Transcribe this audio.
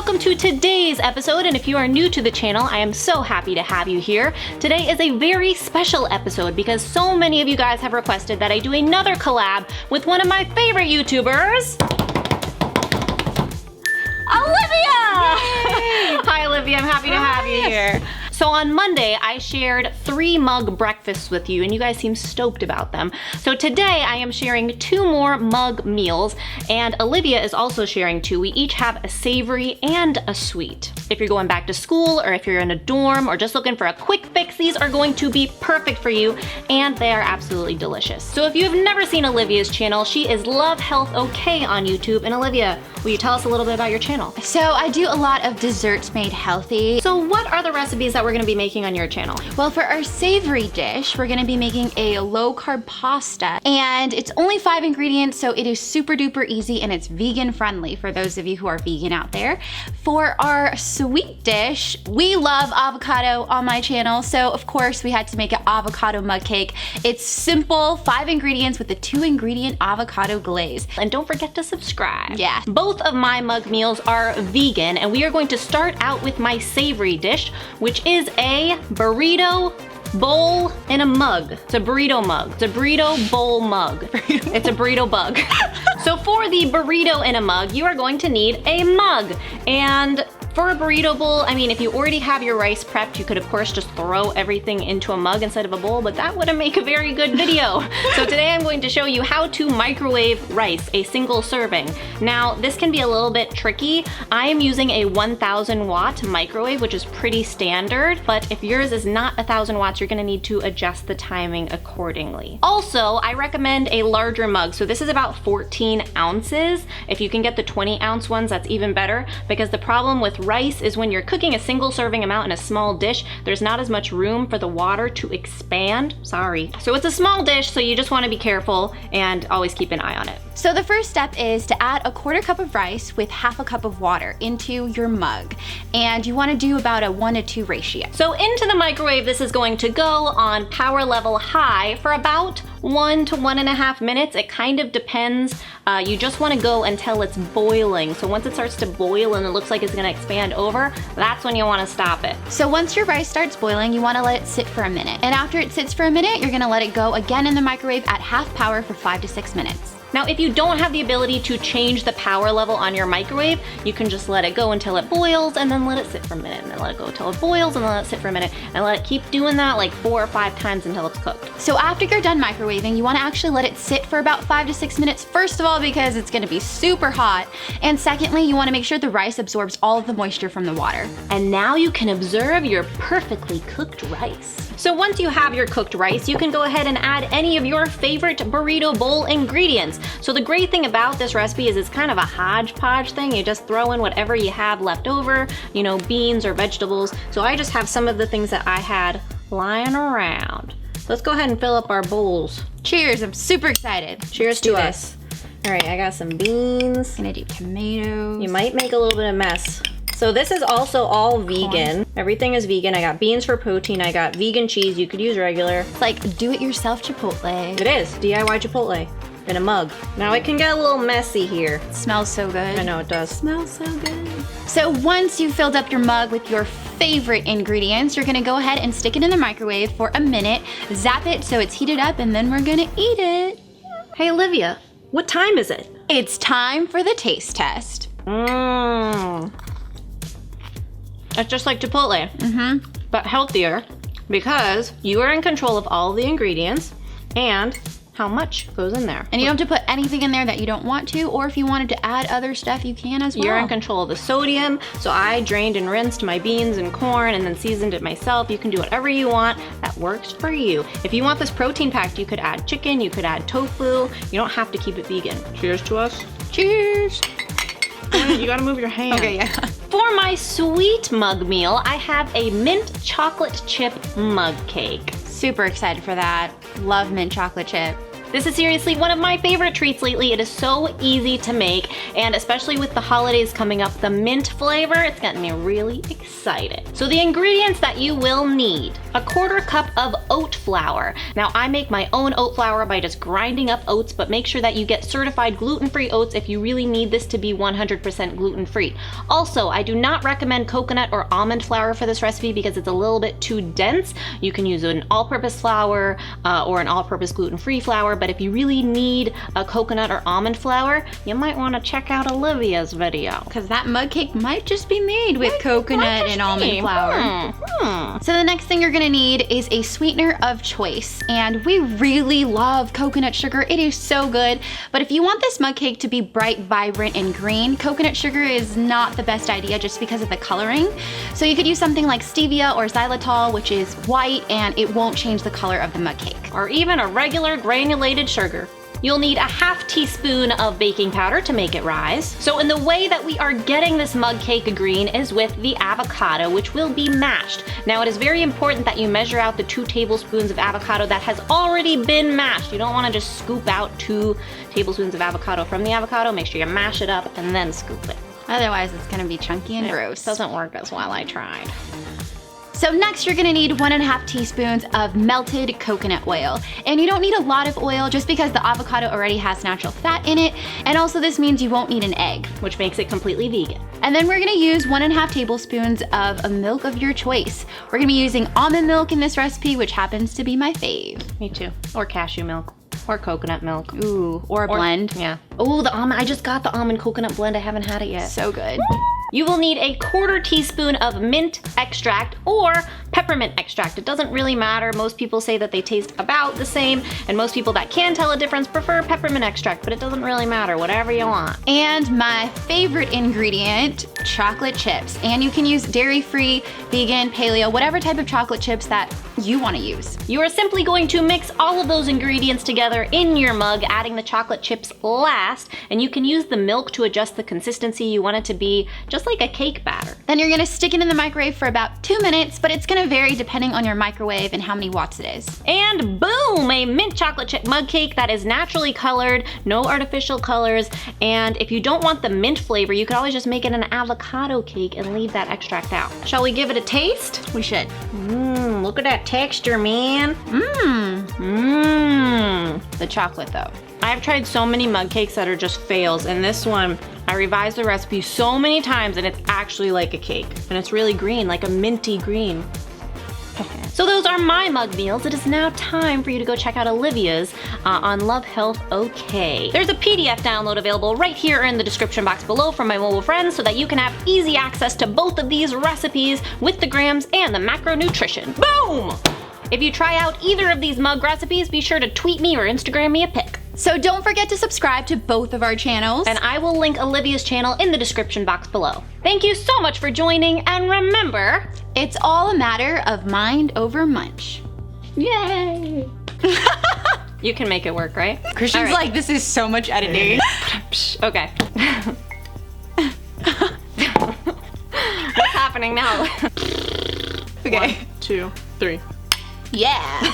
welcome to today's episode, and if you are new to the channel, I am so happy to have you here. Today is a very special episode because so many of you guys have requested that I do another collab with one of my favorite YouTubers, Alyssia! Hi Olivia, I'm happy to have you here. So on Monday, I shared 3 mug breakfasts with you, and you guys seem stoked about them. So today, I am sharing 2 more mug meals, and Olivia is also sharing 2. We each have a savory and a sweet. If you're going back to school, or if you're in a dorm, or just looking for a quick fix, these are going to be perfect for you, and they are absolutely delicious. So if you've never seen Olivia's channel, she is LoveHealthOk on YouTube. And Olivia, will you tell us a little bit about your channel? So I do a lot of desserts made healthy. So what are the recipes that we're gonna be making on your channel? Well, for our savory dish, we're gonna be making a low-carb pasta, and it's only 5 ingredients, so it is super duper easy, and it's vegan friendly for those of you who are vegan out there. For our sweet dish, we love avocado on my channel, so of course we had to make an avocado mug cake. It's simple, 5 ingredients with a 2-ingredient avocado glaze. And don't forget to subscribe. Yeah. Both of my mug meals are vegan, and we are going to start out with my savory dish, which is a burrito bowl in a mug. It's a burrito mug. It's a burrito bowl mug. It's a burrito bug. So for the burrito in a mug, you are going to need a mug. And for a burrito bowl, I mean, if you already have your rice prepped, you could of course just throw everything into a mug instead of a bowl, but that wouldn't make a very good video. So today I'm going to show you how to microwave rice, a single serving. Now, this can be a little bit tricky. I am using a 1000 watt microwave, which is pretty standard, but if yours is not 1000 watts, you're gonna need to adjust the timing accordingly. Also, I recommend a larger mug. So this is about 14 ounces. If you can get the 20-ounce ones, that's even better, because the problem with rice is when you're cooking a single serving amount in a small dish, there's not as much room for the water to expand. Sorry. So it's a small dish, so you just want to be careful and always keep an eye on it. So the first step is to add a 1/4 cup of rice with 1/2 cup of water into your mug. And you want to do about a 1:2 ratio. So into the microwave, this is going to go on power level high for about 1 to 1.5 minutes. It kind of depends. You just want to go until it's boiling. So once it starts to boil and it looks like it's going to expand over, that's when you want to stop it. So once your rice starts boiling, you want to let it sit for a minute. And after it sits for a minute, you're going to let it go again in the microwave at half power for 5 to 6 minutes. Now, if you don't have the ability to change the power level on your microwave, you can just let it go until it boils and then let it sit for a minute, and then let it go until it boils and then let it sit for a minute, and let it keep doing that like 4 or 5 times until it's cooked. So after you're done microwaving, you want to actually let it sit for about 5 to 6 minutes. First of all, because it's going to be super hot, and secondly, you want to make sure the rice absorbs all of the moisture from the water. And now you can observe your perfectly cooked rice. So once you have your cooked rice, you can go ahead and add any of your favorite burrito bowl ingredients. So the great thing about this recipe is it's kind of a hodgepodge thing. You just throw in whatever you have left over, you know, beans or vegetables. So I just have some of the things that I had lying around. Let's go ahead and fill up our bowls. Cheers, I'm super excited. Cheers to us. All right, I got some beans. Gonna do tomatoes. You might make a little bit of mess. So this is also all vegan. Everything is vegan. I got beans for protein. I got vegan cheese. You could use regular. It's like do-it-yourself Chipotle. It is DIY Chipotle in a mug. Now it can get a little messy here. It smells so good. I know it does. Smells so good. So once you've filled up your mug with your favorite ingredients, you're gonna go ahead and stick it in the microwave for a minute, zap it so it's heated up, and then we're gonna eat it. Hey Olivia, what time is it? It's time for the taste test. It's just like Chipotle, but healthier, because you are in control of all the ingredients and how much goes in there. And you don't have to put anything in there that you don't want to, or if you wanted to add other stuff, you can as well. You're in control of the sodium, so I drained and rinsed my beans and corn and then seasoned it myself. You can do whatever you want that works for you. If you want this protein packed, you could add chicken, you could add tofu. You don't have to keep it vegan. Cheers to us. Cheers. You gotta move your hand. Okay, yeah. For my sweet mug meal, I have a mint chocolate chip mug cake. Super excited for that. Love mint chocolate chip. This is seriously one of my favorite treats lately. It is so easy to make, and especially with the holidays coming up, the mint flavor, it's getting me really excited. So the ingredients that you will need: a 1/4 cup of oat flour. Now I make my own oat flour by just grinding up oats, but make sure that you get certified gluten-free oats if you really need this to be 100% gluten-free. Also, I do not recommend coconut or almond flour for this recipe because it's a little bit too dense. You can use an all-purpose flour or an all-purpose gluten-free flour, but if you really need a coconut or almond flour, you might want to check out Olivia's video. Because that mug cake might just be made with coconut and almond flour. So the next thing you're gonna need is a sweetener of choice. And we really love coconut sugar. It is so good. But if you want this mug cake to be bright, vibrant, and green, coconut sugar is not the best idea just because of the coloring. So you could use something like stevia or xylitol, which is white, and it won't change the color of the mug cake. Or even a regular granulated sugar. You'll need a 1/2 teaspoon of baking powder to make it rise. So in the way that we are getting this mug cake green is with the avocado, which will be mashed. Now it is very important that you measure out the 2 tablespoons of avocado that has already been mashed. You don't want to just scoop out 2 tablespoons of avocado from the avocado. Make sure you mash it up and then scoop it. Otherwise it's gonna be chunky and gross. Doesn't work as well, I tried. So next you're gonna need 1.5 teaspoons of melted coconut oil. And you don't need a lot of oil just because the avocado already has natural fat in it. And also this means you won't need an egg, which makes it completely vegan. And then we're gonna use 1.5 tablespoons of a milk of your choice. We're gonna be using almond milk in this recipe, which happens to be my fave. Me too. Or cashew milk. Or coconut milk. Ooh, or a blend. Yeah. Oh, the almond, I just got the almond coconut blend. I haven't had it yet. So good. You will need a 1/4 teaspoon of mint extract or peppermint extract. It doesn't really matter. Most people say that they taste about the same, and most people that can tell a difference prefer peppermint extract, but it doesn't really matter, whatever you want. And my favorite ingredient, chocolate chips. And you can use dairy-free, vegan, paleo, whatever type of chocolate chips that you want to use. You are simply going to mix all of those ingredients together in your mug, adding the chocolate chips last, and you can use the milk to adjust the consistency. You want it to be just like a cake batter. Then you're gonna stick it in the microwave for about 2 minutes, but it's gonna vary depending on your microwave and how many watts it is. And boom, a mint chocolate chip mug cake that is naturally colored, no artificial colors. And if you don't want the mint flavor, you could always just make it an avocado cake and leave that extract out. Shall we give it a taste? We should. Look at that texture, man. The chocolate though. I've tried so many mug cakes that are just fails, and this one, I revised the recipe so many times and it's actually like a cake. And it's really green, like a minty green. So those are my mug meals. It is now time for you to go check out Olivia's on LoveHealthOk. There's a PDF download available right here in the description box below from my mobile friends so that you can have easy access to both of these recipes with the grams and the macronutrition. Boom! If you try out either of these mug recipes, be sure to tweet me or Instagram me a pic. So don't forget to subscribe to both of our channels. And I will link Olivia's channel in the description box below. Thank you so much for joining, and remember, it's all a matter of mind over munch. Yay! You can make it work, right? Christian's like, this is so much editing. Okay. What's happening now? Okay. 1, 2, 3. Yeah.